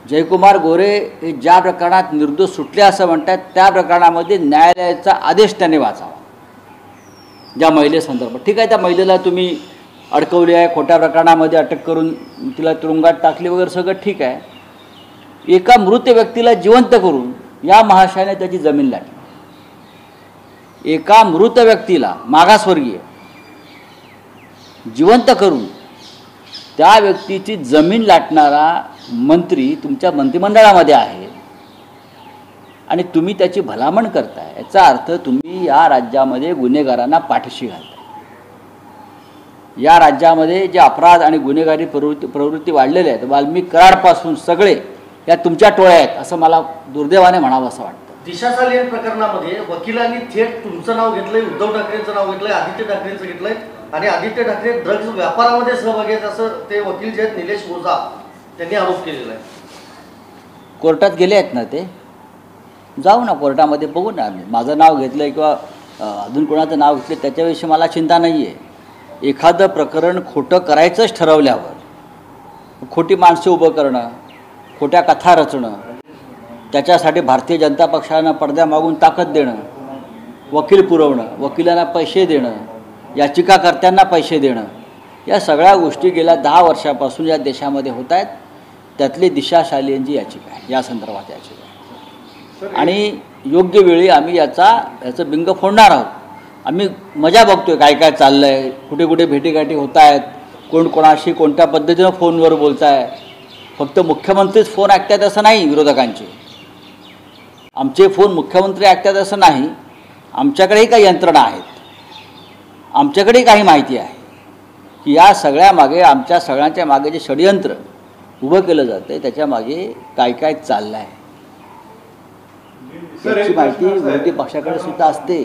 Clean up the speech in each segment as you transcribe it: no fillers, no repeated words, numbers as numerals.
जयकुमार गोरे हे ज्या प्रकरणात निर्दोष सुटले असं म्हणतात त्या प्रकरणामध्ये न्यायालयाचा आदेश त्यांनी वाचावा ज्या महिलेसंदर्भात. ठीक आहे, त्या महिलेला तुम्ही अडकवली आहे, खोट्या प्रकरणामध्ये अटक करून तिला तुरुंगात टाकली वगैरे सगळं ठीक आहे. एका मृत व्यक्तीला जिवंत करून या महाशयाने त्याची जमीन लाटली. एका मृत व्यक्तीला मागासवर्गीय जिवंत करून त्या व्यक्तीची जमीन लाटणारा मंत्री तुमच्या मंत्रिमंडळामध्ये आहे आणि तुम्ही त्याची भलामण करताय. याचा अर्थ तुम्ही या राज्यामध्ये गुन्हेगारांना पाठीशी घालताय. या राज्यामध्ये जे अपराध आणि गुन्हेगारी प्रवृत्ती वाढलेल्या आहेत, वाल्मिक कराडपासून सगळे या तुमच्या टोळ्या आहेत असं मला दुर्दैवाने म्हणावं असं वाटतं. दिशा सालियन प्रकरणामध्ये वकिलांनी थेट तुमचं नाव घेतलंय, उद्धव ठाकरेंचं नाव घेतलंय, आदित्य ठाकरेंचं घेतलंय आणि आदित्य ठाकरे ड्रग्ज व्यापारामध्ये सहभागी आहेत असं ते वकील जे आहेत निलेश ओझा त्यांनी आरोप केलेला आहे. कोर्टात गेले आहेत ना, ते जाऊ ना कोर्टामध्ये, बघू ना. माझं नाव घेतलं किंवा अजून कोणाचं नाव घेतलं त्याच्याविषयी मला चिंता नाही आहे. एखादं प्रकरण खोटं करायचंच ठरवल्यावर खोटी माणसं उभं करणं, खोट्या कथा रचणं, त्याच्यासाठी भारतीय जनता पक्षानं पडद्यामागून ताकद देणं, वकील पुरवणं, वकिलांना पैसे देणं, याचिकाकर्त्यांना पैसे देणं, या सगळ्या गोष्टी गेल्या 10 वर्षापासून या देशामध्ये होत आहेत. त्यातली दिशा सालियनची याचिका आहे, या संदर्भात याचिका आहे आणि योग्य वेळी आम्ही याचं बिंग फोडणार आहोत. आम्ही मजा बघतोय काय काय चाललं आहे, कुठे कुठे भेटीगाठी होत आहेत, कोण कोणाशी कोणत्या पद्धतीनं फोनवर बोलत आहे. फक्त मुख्यमंत्रीच फोन ऐकतात असं नाही, विरोधकांचे आमचे फोन मुख्यमंत्री ऐकतात असं नाही. आमच्याकडेही काही यंत्रणा आहेत, आमच्याकडेही काही माहिती आहे की या सगळ्या मागे, आमच्या सगळ्यांच्या मागे जे षडयंत्र उभं केलं जातं आहे त्याच्या मागे काय काय चाललं आहे त्याची माहिती विरोधी पक्षाकडे सुद्धा असते.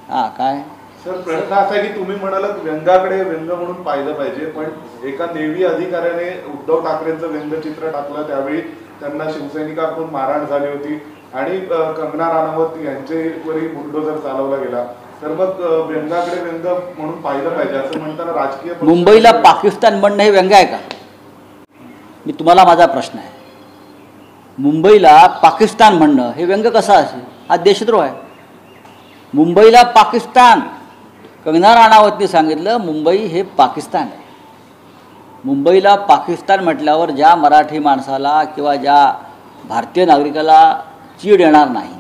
हां, काय सर, प्रश्न असा आहे की तुम्ही म्हणालात व्यंगाकडे व्यंग म्हणून पाहिलं पाहिजे, पण एका नेव्ही अधिकाऱ्याने उद्धव ठाकरेंचं व्यंगचित्र टाकलं, त्यावेळी त्यांना शिवसैनिकांकडून मारहाण झाली होती आणि कंगना राणावत यांच्यावरही बुलडोझर चालवला गेला. तर मग व्यंगाकडे व्यंग म्हणून पाहिलं पाहिजे असं म्हणताना राजकीय मुंबईला पाकिस्तान म्हणणं हे व्यंग आहे का? मी तुम्हाला माझा प्रश्न आहे, मुंबईला पाकिस्तान म्हणणं हे व्यंग कसं असेल? हा देशद्रोह आहे. मुंबईला पाकिस्तान, कंगना राणावतनी सांगितलं मुंबई हे पाकिस्तान आहे. मुंबईला पाकिस्तान म्हटल्यावर ज्या मराठी माणसाला किंवा ज्या भारतीय नागरिकाला चीड येणार नाही,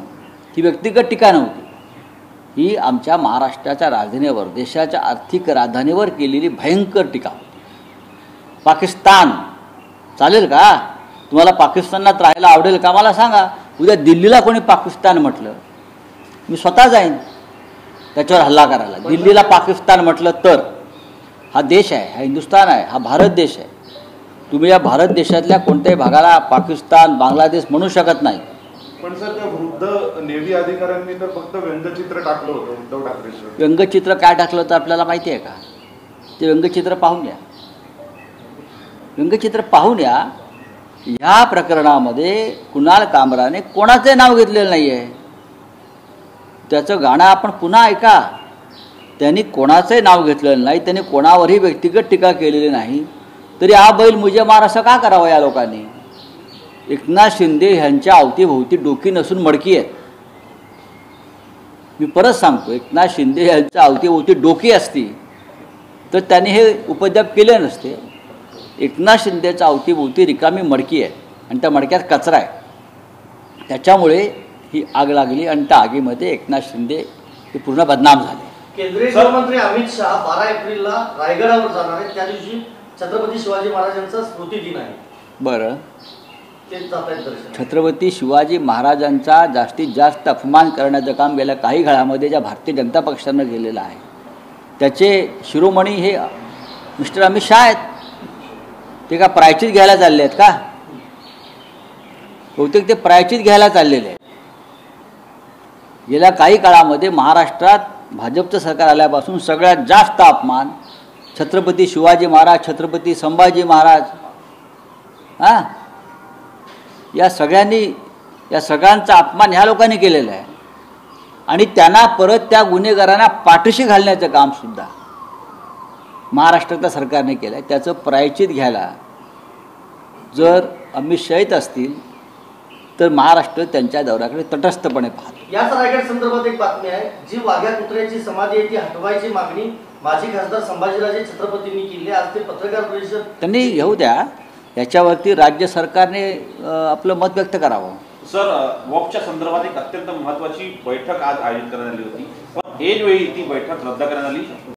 ही व्यक्तिगत टीका नव्हती, ही आमच्या महाराष्ट्राच्या राजधानीवर, देशाच्या आर्थिक राजधानीवर केलेली भयंकर टीका होती. पाकिस्तान चालेल का? तुम्हाला पाकिस्तानात राहायला आवडेल का? मला सांगा. उद्या दिल्लीला कोणी पाकिस्तान म्हटलं, मी स्वतः जाईन त्याच्यावर हल्ला करायला. दिल्लीला पाकिस्तान म्हटलं तर हा देश आहे, हा हिंदुस्थान आहे, हा भारत देश आहे. तुम्ही या भारत देशातल्या कोणत्याही भागाला पाकिस्तान, बांगलादेश म्हणू शकत नाही. पण सर, त्या वृद्ध नेव्ही अधिकाऱ्यांनी तर फक्त व्यंगचित्र टाकलं होतं उद्धव ठाकरेंचं. व्यंगचित्र काय टाकलं होतं आपल्याला माहिती आहे का? ते व्यंगचित्र पाहून या, व्यंगचित्र पाहून या. ह्या प्रकरणामध्ये कुणाल कामराने कोणाचे नाव घेतलेलं नाही आहे. त्याचं गाणं आपण पुन्हा ऐका. त्यांनी कोणाचंही नाव घेतलेलं नाही, त्यांनी कोणावरही व्यक्तिगत टीका केलेली नाही. तरी हा बैल मुझे मार असं का करावं या लोकांनी? एकनाथ शिंदे ह्यांच्या अवतीभोवती डोकी नसून मडकी आहेत. मी परत सांगतो, एकनाथ शिंदे ह्यांच्या अवतीभोवती डोकी असती तर त्यांनी हे उपद्व्याप केले नसते. एकनाथ शिंदेच्या अवतीभोवती रिकामी मडकी आहे आणि त्या मडक्यात कचरा आहे. त्याच्यामुळे ही आग लागली आणि त्या आगीमध्ये एकनाथ शिंदे हे पूर्ण बदनाम झाले. केंद्रीय गृहमंत्री अमित शहा 12 एप्रिलला रायगडावर जाणार आहेत. त्या दिवशी छत्रपती शिवाजी महाराजांचा स्मृती दिन आहे. बरं, ते जात आहेत दर्शन. छत्रपती शिवाजी महाराजांचा जास्तीत जास्त अपमान करण्याचं काम गेल्या काही काळामध्ये ज्या भारतीय जनता पक्षानं केलेलं आहे त्याचे शिरोमणी हे मिस्टर अमित शहा आहेत. ते का प्रायचित घ्यायला चालले आहेत का? बहुतेक ते प्रायचित घ्यायला चाललेले आहेत. गेल्या काही काळामध्ये महाराष्ट्रात भाजपचं सरकार आल्यापासून सगळ्यात जास्त अपमान छत्रपती शिवाजी महाराज, छत्रपती संभाजी महाराज, या सगळ्यांचा अपमान ह्या लोकांनी केलेला आहे. आणि त्यांना परत त्या गुन्हेगारांना पाठीशी घालण्याचं कामसुद्धा महाराष्ट्राच्या सरकारने केलं आहे. त्याचं प्रायचित घ्यायला जर अमित शहा येत असतील तर महाराष्ट्र त्यांच्या दौऱ्याकडे तटस्थपणे पाहतो. याच रायगड संदर्भात एक बातमी आहे, जी वाघ्या कुत्र्याची समाधी आहे ती हटवायची मागणी माजी खासदार संभाजीराजे छत्रपतींनी केली. आज ते पत्रकार परिषद त्यांनी येऊ द्या, याच्यावरती राज्य सरकारने आपलं मत व्यक्त करावं. सर, वॉकच्या संदर्भात एक अत्यंत महत्त्वाची बैठक आज आयोजित करण्यात आली होती, पण ऐनवेळी ती बैठक रद्द करण्यात आली.